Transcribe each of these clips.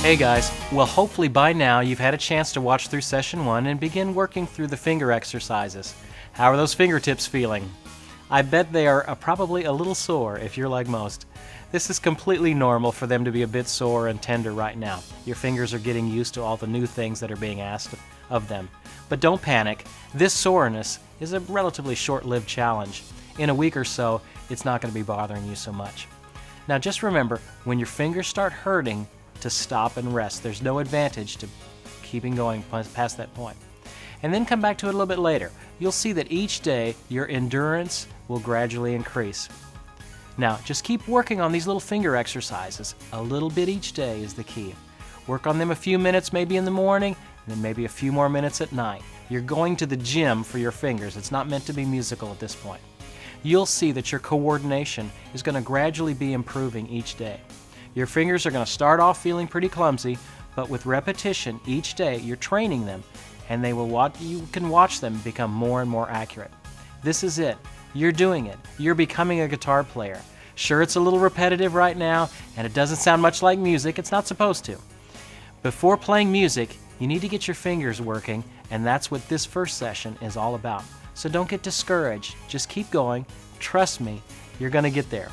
Hey guys, well hopefully by now you've had a chance to watch through session 1 and begin working through the finger exercises. How are those fingertips feeling? I bet they are probably a little sore if you're like most. This is completely normal for them to be a bit sore and tender right now. Your fingers are getting used to all the new things that are being asked of them. But don't panic, this soreness is a relatively short-lived challenge. In a week or so, it's not going to be bothering you so much. Now just remember, when your fingers start hurting, to stop and rest. There's no advantage to keeping going past that point. And then come back to it a little bit later. You'll see that each day your endurance will gradually increase. Now just keep working on these little finger exercises. A little bit each day is the key. Work on them a few minutes maybe in the morning, and then maybe a few more minutes at night. You're going to the gym for your fingers. It's not meant to be musical at this point. You'll see that your coordination is going to gradually be improving each day. Your fingers are going to start off feeling pretty clumsy, but with repetition each day you're training them, and you can watch them become more and more accurate. This is it. You're doing it. You're becoming a guitar player. Sure, it's a little repetitive right now, and it doesn't sound much like music. It's not supposed to. Before playing music, you need to get your fingers working, and that's what this first session is all about. So don't get discouraged. Just keep going. Trust me, you're going to get there.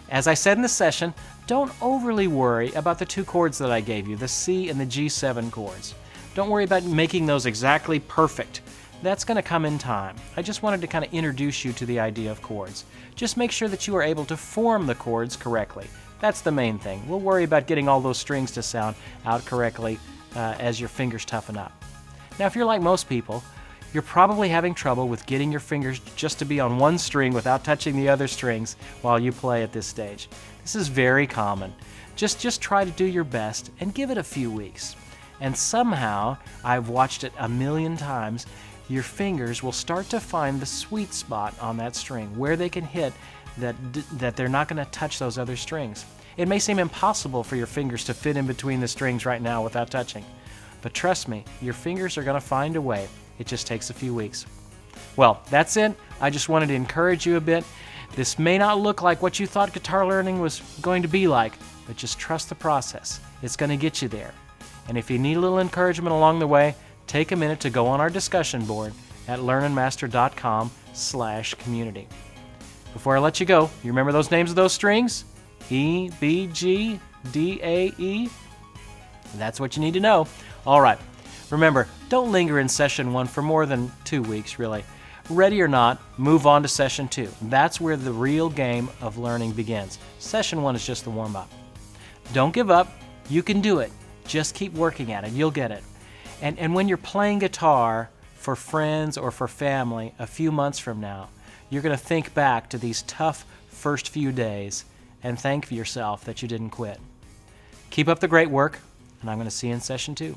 As I said in the session, don't overly worry about the two chords that I gave you, the C and the G7 chords. Don't worry about making those exactly perfect. That's going to come in time. I just wanted to kind of introduce you to the idea of chords. Just make sure that you are able to form the chords correctly. That's the main thing. We'll worry about getting all those strings to sound out correctly as your fingers toughen up. Now, if you're like most people, you're probably having trouble with getting your fingers just to be on one string without touching the other strings while you play at this stage. This is very common. Just try to do your best and give it a few weeks. And somehow, I've watched it a million times, your fingers will start to find the sweet spot on that string, where they can hit that they're not going to touch those other strings. It may seem impossible for your fingers to fit in between the strings right now without touching. But trust me, your fingers are going to find a way. It just takes a few weeks. Well, that's it. I just wanted to encourage you a bit. This may not look like what you thought guitar learning was going to be like, but just trust the process. It's going to get you there. And if you need a little encouragement along the way, take a minute to go on our discussion board at learnandmaster.com/community. Before I let you go, you remember those names of those strings? E, B, G, D, A, E? That's what you need to know. All right. Remember, don't linger in session 1 for more than 2 weeks, really. Ready or not, move on to session 2. That's where the real game of learning begins. Session 1 is just the warm-up. Don't give up. You can do it. Just keep working at it. You'll get it. And when you're playing guitar for friends or for family a few months from now, you're going to think back to these tough first few days and thank yourself that you didn't quit. Keep up the great work, and I'm going to see you in session 2.